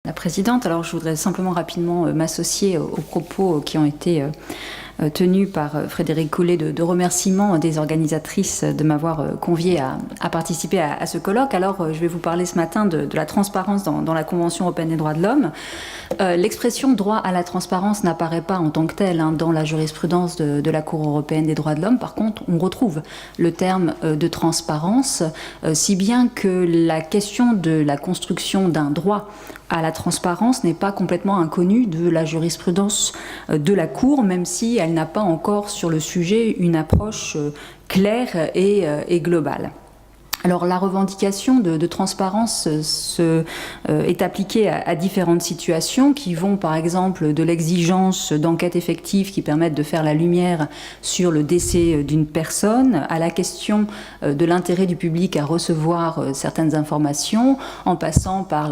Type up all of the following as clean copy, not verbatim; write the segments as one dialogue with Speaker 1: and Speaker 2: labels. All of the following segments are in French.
Speaker 1: La présidente, alors je voudrais simplement rapidement m'associer aux propos qui ont été tenus par Frédéric Coulet de remerciements des organisatrices de m'avoir convié à participer à ce colloque. Alors je vais vous parler ce matin de la transparence dans la Convention européenne des droits de l'homme. L'expression droit à la transparence n'apparaît pas en tant que telle dans la jurisprudence de la Cour européenne des droits de l'homme. Par contre, on retrouve le terme de transparence, si bien que la question de la construction d'un droit à la transparence n'est pas complètement inconnue de la jurisprudence de la Cour, même si elle n'a pas encore sur le sujet une approche claire et globale. Alors la revendication de transparence est appliquée à différentes situations qui vont par exemple de l'exigence d'enquêtes effectives qui permettent de faire la lumière sur le décès d'une personne, à la question de l'intérêt du public à recevoir certaines informations, en passant par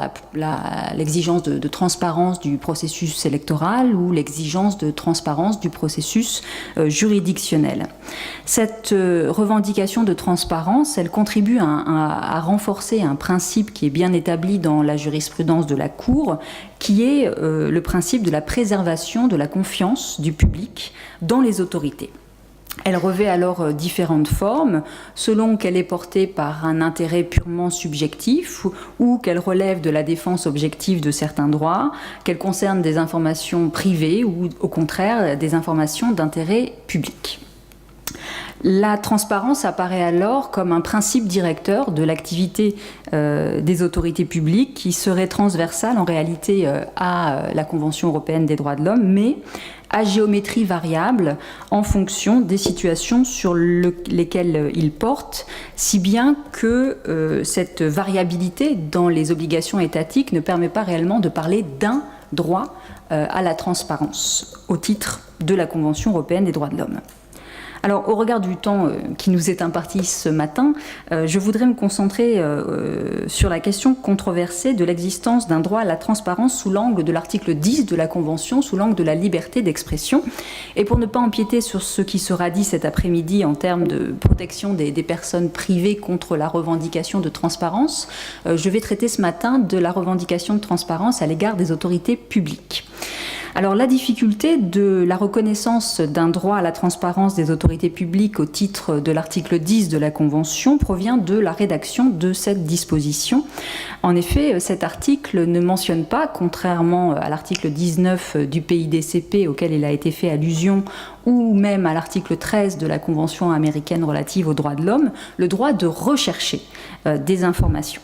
Speaker 1: l'exigence de transparence du processus électoral ou l'exigence de transparence du processus juridictionnel. Cette revendication de transparence, elle contribue à renforcer un principe qui est bien établi dans la jurisprudence de la Cour, qui est le principe de la préservation de la confiance du public dans les autorités. Elle revêt alors différentes formes, selon qu'elle est portée par un intérêt purement subjectif ou qu'elle relève de la défense objective de certains droits, qu'elle concerne des informations privées ou au contraire des informations d'intérêt public. La transparence apparaît alors comme un principe directeur de l'activité des autorités publiques qui serait transversale en réalité à la Convention européenne des droits de l'homme, mais à géométrie variable en fonction des situations sur lesquelles il porte, si bien que cette variabilité dans les obligations étatiques ne permet pas réellement de parler d'un droit à la transparence au titre de la Convention européenne des droits de l'homme. Alors, au regard du temps qui nous est imparti ce matin, je voudrais me concentrer sur la question controversée de l'existence d'un droit à la transparence sous l'angle de l'article 10 de la Convention, sous l'angle de la liberté d'expression. Et pour ne pas empiéter sur ce qui sera dit cet après-midi en termes de protection des personnes privées contre la revendication de transparence, je vais traiter ce matin de la revendication de transparence à l'égard des autorités publiques. Alors la difficulté de la reconnaissance d'un droit à la transparence des autorités publiques au titre de l'article 10 de la Convention provient de la rédaction de cette disposition. En effet, cet article ne mentionne pas, contrairement à l'article 19 du PIDCP auquel il a été fait allusion, ou même à l'article 13 de la Convention américaine relative aux droits de l'homme, le droit de rechercher des informations.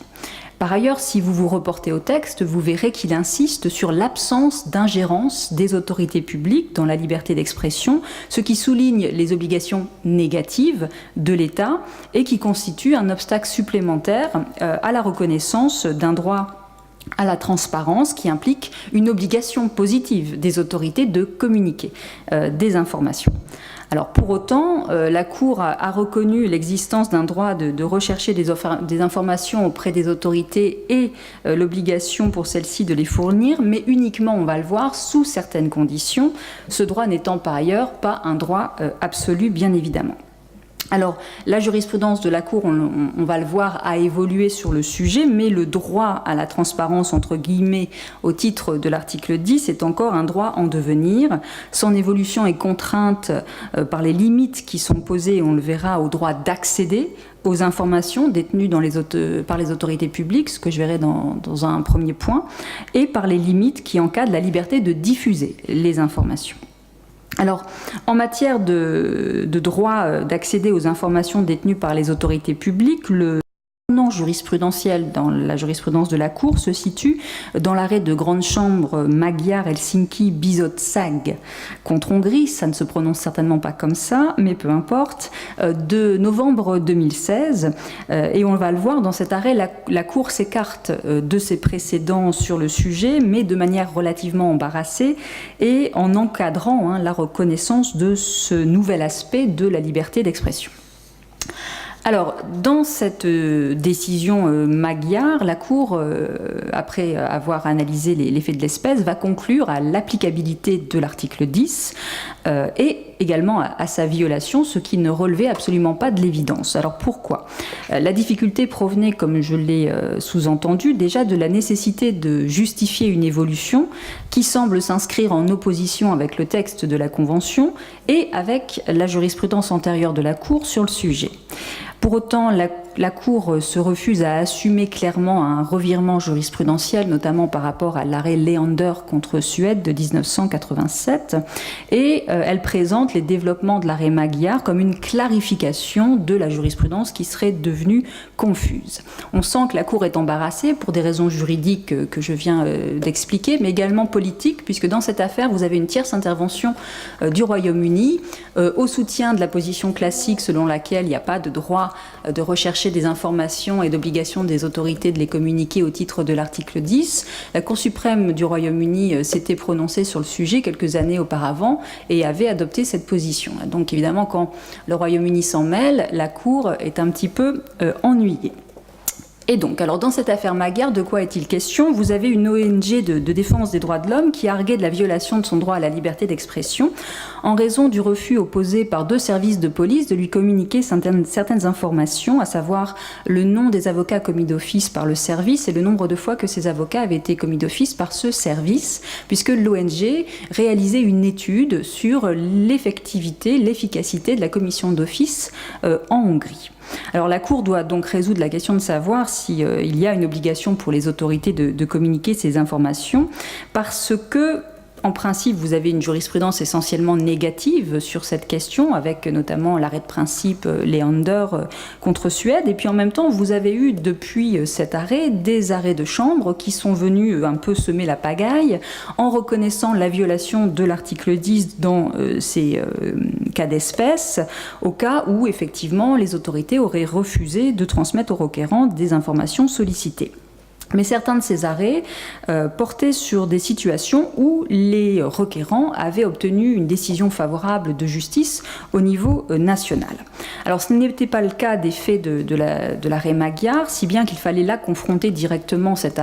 Speaker 1: Par ailleurs, si vous vous reportez au texte, vous verrez qu'il insiste sur l'absence d'ingérence des autorités publiques dans la liberté d'expression, ce qui souligne les obligations négatives de l'État et qui constitue un obstacle supplémentaire à la reconnaissance d'un droit à la transparence qui implique une obligation positive des autorités de communiquer des informations. Alors pour autant, la Cour a reconnu l'existence d'un droit de rechercher des informations auprès des autorités et l'obligation pour celles-ci de les fournir, mais uniquement, on va le voir, sous certaines conditions, ce droit n'étant par ailleurs pas un droit absolu, bien évidemment. Alors, la jurisprudence de la Cour, on va le voir, a évolué sur le sujet, mais le droit à la transparence, entre guillemets, au titre de l'article 10, est encore un droit en devenir. Son évolution est contrainte par les limites qui sont posées, on le verra, au droit d'accéder aux informations détenues par les autorités publiques, ce que je verrai dans un premier point, et par les limites qui encadrent la liberté de diffuser les informations. Alors, en matière de droit d'accéder aux informations détenues par les autorités publiques, le tournant jurisprudentiel dans la jurisprudence de la Cour se situe dans l'arrêt de grande chambre Magyar-Helsinki-Bizottság contre Hongrie, ça ne se prononce certainement pas comme ça, mais peu importe, de novembre 2016. Et on va le voir, dans cet arrêt, la Cour s'écarte de ses précédents sur le sujet, mais de manière relativement embarrassée et en encadrant la reconnaissance de ce nouvel aspect de la liberté d'expression. Alors, dans cette décision Magyar, la Cour, après avoir analysé les faits de l'espèce, va conclure à l'applicabilité de l'article 10 et également à sa violation, ce qui ne relevait absolument pas de l'évidence. Alors pourquoi ? La difficulté provenait, comme je l'ai sous-entendu, déjà de la nécessité de justifier une évolution qui semble s'inscrire en opposition avec le texte de la Convention et avec la jurisprudence antérieure de la Cour sur le sujet. Pour autant, la Cour se refuse à assumer clairement un revirement jurisprudentiel, notamment par rapport à l'arrêt Leander contre Suède de 1987, et elle présente les développements de l'arrêt Magyar comme une clarification de la jurisprudence qui serait devenue confuse. On sent que la Cour est embarrassée pour des raisons juridiques que je viens d'expliquer, mais également politiques, puisque dans cette affaire, vous avez une tierce intervention du Royaume-Uni au soutien de la position classique selon laquelle il n'y a pas de droit de rechercher des informations et d'obligation des autorités de les communiquer au titre de l'article 10. La Cour suprême du Royaume-Uni s'était prononcée sur le sujet quelques années auparavant et avait adopté cette position. Donc évidemment, quand le Royaume-Uni s'en mêle, la Cour est un petit peu ennuyée. Et donc, alors dans cette affaire Magyar, de quoi est-il question ? Vous avez une ONG de défense des droits de l'homme qui arguait de la violation de son droit à la liberté d'expression en raison du refus opposé par 2 services de police de lui communiquer certaines informations, à savoir le nom des avocats commis d'office par le service et le nombre de fois que ces avocats avaient été commis d'office par ce service, puisque l'ONG réalisait une étude sur l'effectivité, l'efficacité de la commission d'office en Hongrie. Alors la Cour doit donc résoudre la question de savoir s'il y a une obligation pour les autorités de communiquer ces informations, parce que en principe, vous avez une jurisprudence essentiellement négative sur cette question, avec notamment l'arrêt de principe Leander contre Suède. Et puis en même temps, vous avez eu depuis cet arrêt des arrêts de chambre qui sont venus un peu semer la pagaille en reconnaissant la violation de l'article 10 dans ces cas d'espèce, au cas où effectivement les autorités auraient refusé de transmettre aux requérants des informations sollicitées. Mais certains de ces arrêts portaient sur des situations où les requérants avaient obtenu une décision favorable de justice au niveau national. Alors ce n'était pas le cas des faits de l'arrêt Magyar, si bien qu'il fallait là confronter directement cette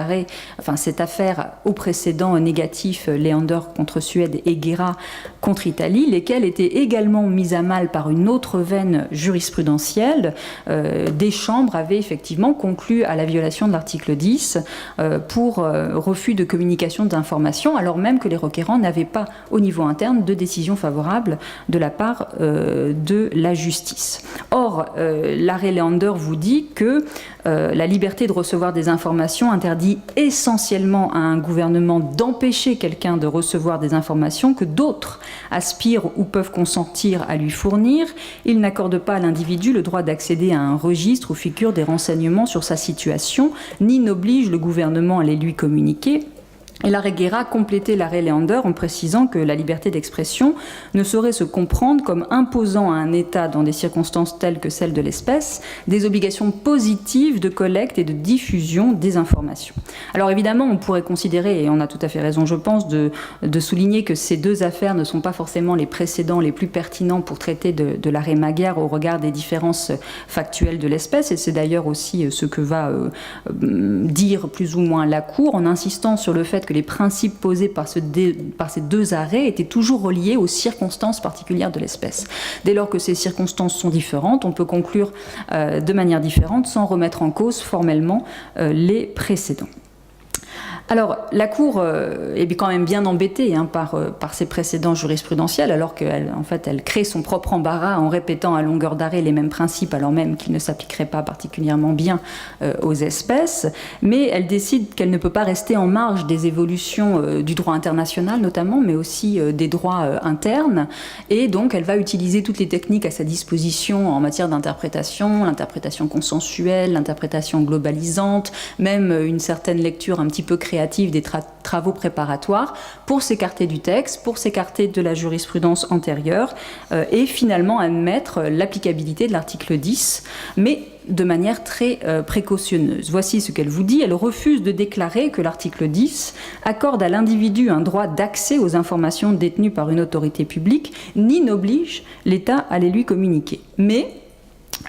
Speaker 1: affaire au précédent négatif Leander contre Suède et Guerra contre Italie, lesquels étaient également mis à mal par une autre veine jurisprudentielle. Des chambres avaient effectivement conclu à la violation de l'article 10 pour refus de communication d'informations, alors même que les requérants n'avaient pas au niveau interne de décision favorable de la part de la justice. Or, l'arrêt Leander vous dit que la liberté de recevoir des informations interdit essentiellement à un gouvernement d'empêcher quelqu'un de recevoir des informations que d'autres aspirent ou peuvent consentir à lui fournir. Il n'accorde pas à l'individu le droit d'accéder à un registre où figurent des renseignements sur sa situation, ni n'oblige le gouvernement à les lui communiquer. Et l'arrêt Guerra complétait l'arrêt Leander en précisant que la liberté d'expression ne saurait se comprendre comme imposant à un État, dans des circonstances telles que celles de l'espèce, des obligations positives de collecte et de diffusion des informations. Alors évidemment, on pourrait considérer, et on a tout à fait raison je pense, de souligner que ces 2 affaires ne sont pas forcément les précédents les plus pertinents pour traiter de l'arrêt Magyar au regard des différences factuelles de l'espèce, et c'est d'ailleurs aussi ce que va dire plus ou moins la Cour, en insistant sur le fait que les principes posés par ces 2 arrêts étaient toujours reliés aux circonstances particulières de l'espèce. Dès lors que ces circonstances sont différentes, on peut conclure de manière différente sans remettre en cause formellement les précédents. Alors, la Cour est quand même bien embêtée par ses précédents jurisprudentiels, alors qu'elle elle crée son propre embarras en répétant à longueur d'arrêt les mêmes principes, alors même qu'ils ne s'appliqueraient pas particulièrement bien aux espèces. Mais elle décide qu'elle ne peut pas rester en marge des évolutions du droit international, notamment, mais aussi des droits internes. Et donc, elle va utiliser toutes les techniques à sa disposition en matière d'interprétation, l'interprétation consensuelle, l'interprétation globalisante, même une certaine lecture un petit peu créative des travaux préparatoires pour s'écarter du texte, pour s'écarter de la jurisprudence antérieure et finalement admettre l'applicabilité de l'article 10, mais de manière très précautionneuse. Voici ce qu'elle vous dit. Elle refuse de déclarer que l'article 10 accorde à l'individu un droit d'accès aux informations détenues par une autorité publique, ni n'oblige l'État à les lui communiquer. Mais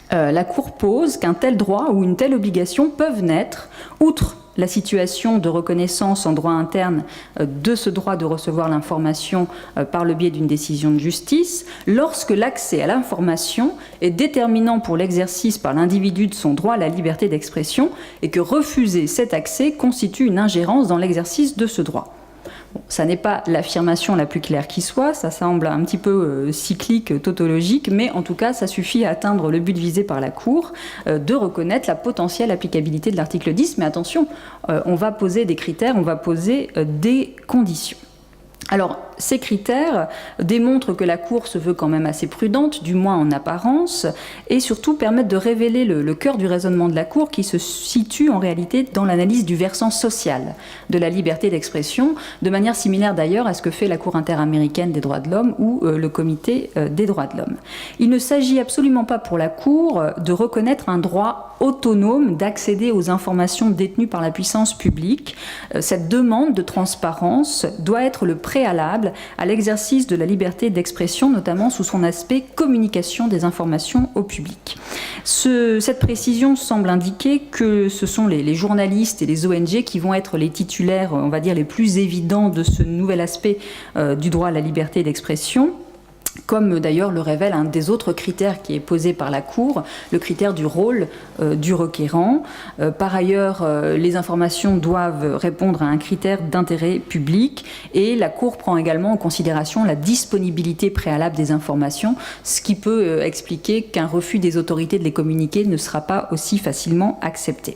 Speaker 1: la Cour pose qu'un tel droit ou une telle obligation peuvent naître, outre la situation de reconnaissance en droit interne de ce droit de recevoir l'information par le biais d'une décision de justice, lorsque l'accès à l'information est déterminant pour l'exercice par l'individu de son droit à la liberté d'expression et que refuser cet accès constitue une ingérence dans l'exercice de ce droit. Bon, ça n'est pas l'affirmation la plus claire qui soit, ça semble un petit peu cyclique, tautologique, mais en tout cas, ça suffit à atteindre le but visé par la Cour, de reconnaître la potentielle applicabilité de l'article 10. Mais attention, on va poser des critères, on va poser des conditions. Alors, ces critères démontrent que la Cour se veut quand même assez prudente, du moins en apparence, et surtout permettent de révéler le cœur du raisonnement de la Cour qui se situe en réalité dans l'analyse du versant social de la liberté d'expression, de manière similaire d'ailleurs à ce que fait la Cour interaméricaine des droits de l'homme ou le Comité des droits de l'homme. Il ne s'agit absolument pas pour la Cour de reconnaître un droit autonome d'accéder aux informations détenues par la puissance publique. Cette demande de transparence doit être le préalable à l'exercice de la liberté d'expression, notamment sous son aspect communication des informations au public. Cette précision semble indiquer que ce sont les journalistes et les ONG qui vont être les titulaires, on va dire, les plus évidents de ce nouvel aspect du droit à la liberté d'expression, comme d'ailleurs le révèle un des autres critères qui est posé par la Cour, le critère du rôle du requérant. Par ailleurs, les informations doivent répondre à un critère d'intérêt public et la Cour prend également en considération la disponibilité préalable des informations, ce qui peut expliquer qu'un refus des autorités de les communiquer ne sera pas aussi facilement accepté.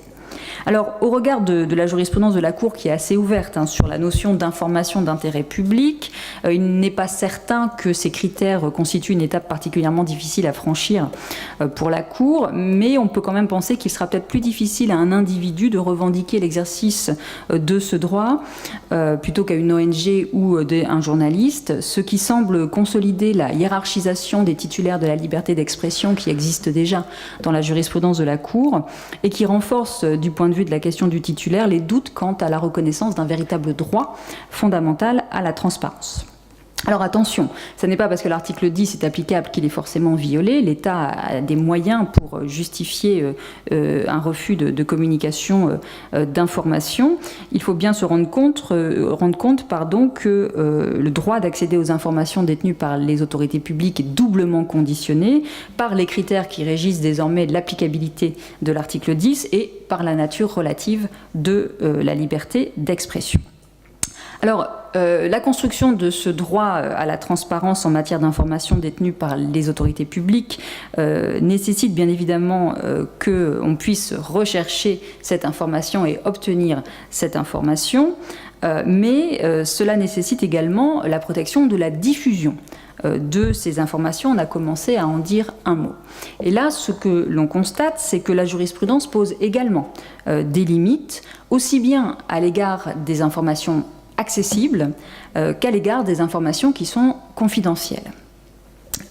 Speaker 1: Alors, au regard de la jurisprudence de la Cour qui est assez ouverte sur la notion d'information d'intérêt public, il n'est pas certain que ces critères constituent une étape particulièrement difficile à franchir pour la Cour, mais on peut quand même penser qu'il sera peut-être plus difficile à un individu de revendiquer l'exercice de ce droit plutôt qu'à une ONG ou un journaliste, ce qui semble consolider la hiérarchisation des titulaires de la liberté d'expression qui existe déjà dans la jurisprudence de la Cour et qui renforce du point de vue de la question du titulaire les doutes quant à la reconnaissance d'un véritable droit fondamental à la transparence. Alors attention, ce n'est pas parce que l'article 10 est applicable qu'il est forcément violé. L'État a des moyens pour justifier un refus de communication d'informations. Il faut bien se rendre compte que le droit d'accéder aux informations détenues par les autorités publiques est doublement conditionné par les critères qui régissent désormais l'applicabilité de l'article 10 et par la nature relative de la liberté d'expression. Alors, la construction de ce droit à la transparence en matière d'information détenue par les autorités publiques nécessite bien évidemment qu'on puisse rechercher cette information et obtenir cette information, mais cela nécessite également la protection de la diffusion de ces informations. On a commencé à en dire un mot. Et là, ce que l'on constate, c'est que la jurisprudence pose également des limites, aussi bien à l'égard des informations accessibles qu'à l'égard des informations qui sont confidentielles.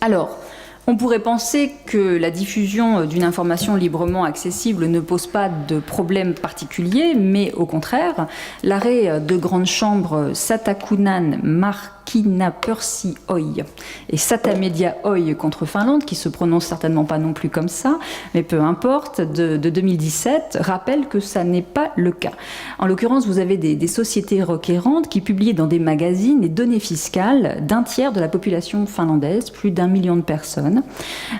Speaker 1: Alors, on pourrait penser que la diffusion d'une information librement accessible ne pose pas de problème particulier, mais au contraire, l'arrêt de grande chambre Satakunnan Markkinapursi Oy et Satamedia Oy contre Finlande, qui se prononce certainement pas non plus comme ça, mais peu importe, de 2017, rappelle que ça n'est pas le cas. En l'occurrence, vous avez des sociétés requérantes qui publiaient dans des magazines les données fiscales d'un tiers de la population finlandaise, plus d'1 million de personnes.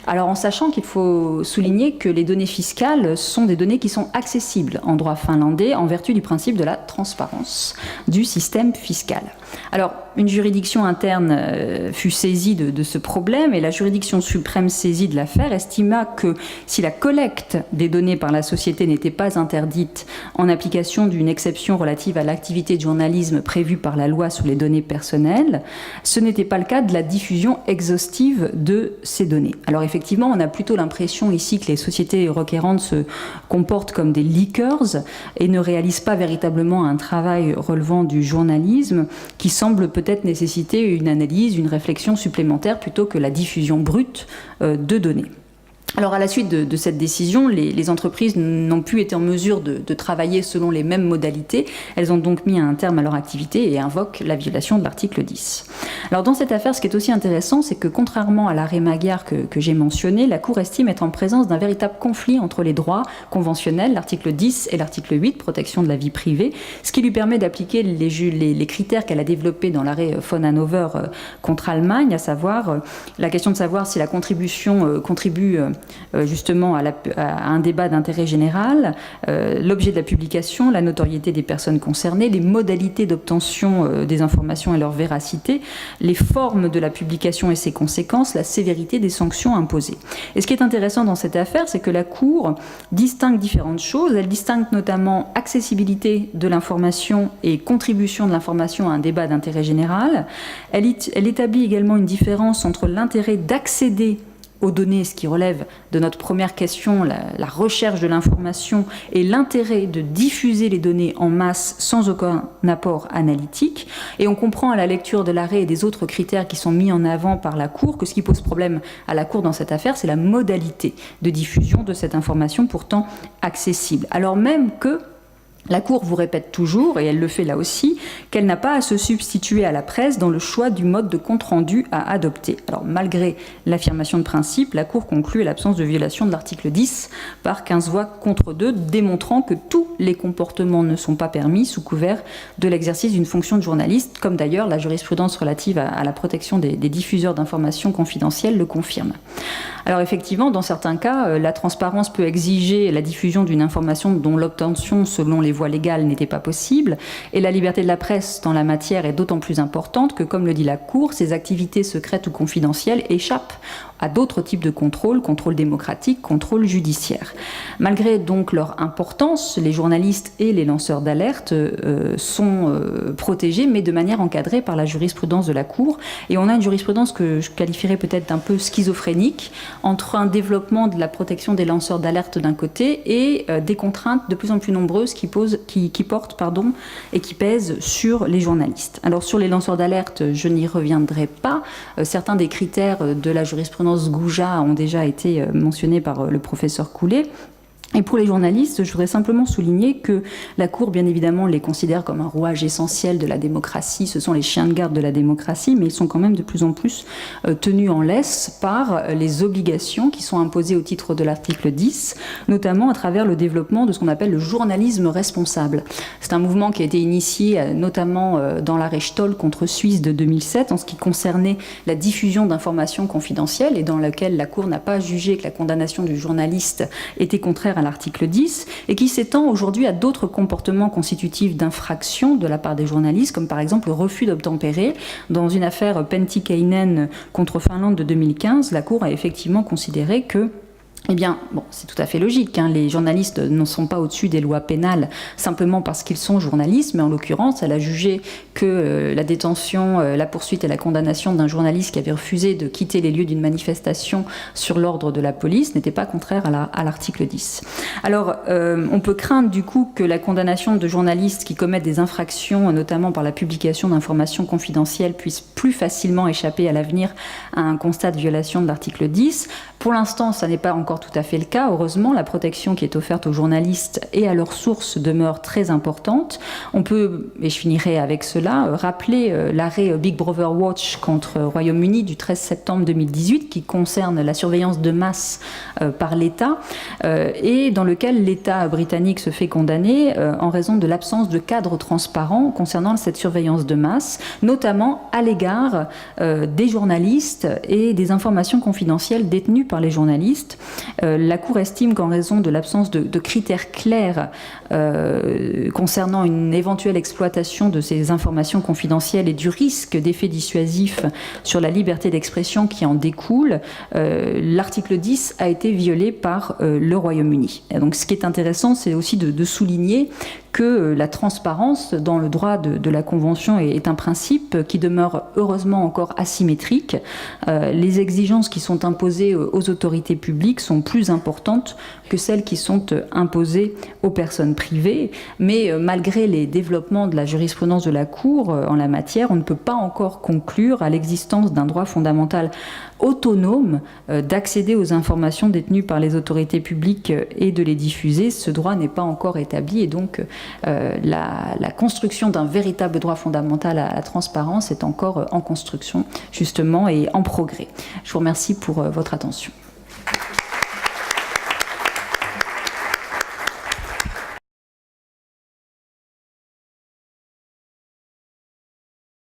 Speaker 1: Alors en sachant qu'il faut souligner que les données fiscales sont des données qui sont accessibles en droit finlandais en vertu du principe de la transparence du système fiscal. Alors, une juridiction interne fut saisie de ce problème et la juridiction suprême saisie de l'affaire estima que si la collecte des données par la société n'était pas interdite en application d'une exception relative à l'activité de journalisme prévue par la loi sur les données personnelles, ce n'était pas le cas de la diffusion exhaustive de ces données. Alors effectivement, on a plutôt l'impression ici que les sociétés requérantes se comportent comme des leakers et ne réalisent pas véritablement un travail relevant du journalisme qui semble peut-être nécessiter une analyse, une réflexion supplémentaire plutôt que la diffusion brute de données. Alors à la suite de cette décision, les entreprises n'ont plus été en mesure de travailler selon les mêmes modalités. Elles ont donc mis un terme à leur activité et invoquent la violation de l'article 10. Alors dans cette affaire, ce qui est aussi intéressant, c'est que contrairement à l'arrêt Magyar que j'ai mentionné, la Cour estime être en présence d'un véritable conflit entre les droits conventionnels, l'article 10 et l'article 8, protection de la vie privée, ce qui lui permet d'appliquer les critères qu'elle a développés dans l'arrêt von Hannover contre Allemagne, à savoir la question de savoir si la contribution contribue justement à un débat d'intérêt général, l'objet de la publication, la notoriété des personnes concernées, les modalités d'obtention des informations et leur véracité, les formes de la publication et ses conséquences, la sévérité des sanctions imposées. Et ce qui est intéressant dans cette affaire, c'est que la Cour distingue différentes choses. Elle distingue notamment accessibilité de l'information et contribution de l'information à un débat d'intérêt général. Elle établit également une différence entre l'intérêt d'accéder aux données, ce qui relève de notre première question, la recherche de l'information, et l'intérêt de diffuser les données en masse sans aucun apport analytique. Et on comprend à la lecture de l'arrêt et des autres critères qui sont mis en avant par la Cour que ce qui pose problème à la Cour dans cette affaire, c'est la modalité de diffusion de cette information pourtant accessible. Alors même que la Cour vous répète toujours, et elle le fait là aussi, qu'elle n'a pas à se substituer à la presse dans le choix du mode de compte-rendu à adopter. Alors, malgré l'affirmation de principe, la Cour conclut à l'absence de violation de l'article 10 par 15 voix contre 2, démontrant que tous les comportements ne sont pas permis sous couvert de l'exercice d'une fonction de journaliste, comme d'ailleurs la jurisprudence relative à la protection des diffuseurs d'informations confidentielles le confirme. Alors effectivement, dans certains cas, la transparence peut exiger la diffusion d'une information dont l'obtention selon les voies légales n'était pas possible, et la liberté de la presse dans la matière est d'autant plus importante que, comme le dit la Cour, ces activités secrètes ou confidentielles échappent à d'autres types de contrôle démocratique, contrôle judiciaire. Malgré donc leur importance, les journalistes et les lanceurs d'alerte sont protégés, mais de manière encadrée par la jurisprudence de la Cour. Et on a une jurisprudence que je qualifierais peut-être d'un peu schizophrénique, entre un développement de la protection des lanceurs d'alerte d'un côté et des contraintes de plus en plus nombreuses qui portent et qui pèsent sur les journalistes. Alors sur les lanceurs d'alerte, je n'y reviendrai pas. Certains des critères de la jurisprudence Gouja ont déjà été mentionnés par le professeur Coulet. Et pour les journalistes, je voudrais simplement souligner que la Cour, bien évidemment, les considère comme un rouage essentiel de la démocratie. Ce sont les chiens de garde de la démocratie, mais ils sont quand même de plus en plus tenus en laisse par les obligations qui sont imposées au titre de l'article 10, notamment à travers le développement de ce qu'on appelle le journalisme responsable. C'est un mouvement qui a été initié notamment dans l'arrêt Stoll contre Suisse de 2007, en ce qui concernait la diffusion d'informations confidentielles et dans laquelle la Cour n'a pas jugé que la condamnation du journaliste était contraire à l'article 10, et qui s'étend aujourd'hui à d'autres comportements constitutifs d'infraction de la part des journalistes, comme par exemple le refus d'obtempérer. Dans une affaire Pentikainen contre Finlande de 2015, la Cour a effectivement considéré que eh bien, bon, c'est tout à fait logique, hein. Les journalistes ne sont pas au-dessus des lois pénales simplement parce qu'ils sont journalistes, mais en l'occurrence, elle a jugé que la détention, la poursuite et la condamnation d'un journaliste qui avait refusé de quitter les lieux d'une manifestation sur l'ordre de la police n'était pas contraire à l'article 10. Alors, on peut craindre du coup que la condamnation de journalistes qui commettent des infractions, notamment par la publication d'informations confidentielles, puisse plus facilement échapper à l'avenir à un constat de violation de l'article 10. Pour l'instant, ça n'est pas encore tout à fait le cas. Heureusement, la protection qui est offerte aux journalistes et à leurs sources demeure très importante. On peut, et je finirai avec cela, rappeler l'arrêt Big Brother Watch contre Royaume-Uni du 13 septembre 2018 qui concerne la surveillance de masse par l'État et dans lequel l'État britannique se fait condamner en raison de l'absence de cadre transparent concernant cette surveillance de masse, notamment à l'égard des journalistes et des informations confidentielles détenues par les journalistes. La Cour estime qu'en raison de l'absence de critères clairs concernant une éventuelle exploitation de ces informations confidentielles et du risque d'effet dissuasif sur la liberté d'expression qui en découle, l'article 10 a été violé par le Royaume-Uni. Et donc ce qui est intéressant, c'est aussi de souligner que la transparence dans le droit de la Convention est un principe qui demeure heureusement encore asymétrique. Les exigences qui sont imposées aux autorités publiques sont plus importantes que celles qui sont imposées aux personnes privées, mais malgré les développements de la jurisprudence de la Cour en la matière, on ne peut pas encore conclure à l'existence d'un droit fondamental autonome d'accéder aux informations détenues par les autorités publiques et de les diffuser. Ce droit n'est pas encore établi et donc la construction d'un véritable droit fondamental à la transparence est encore en construction justement et en progrès. Je vous remercie pour votre attention.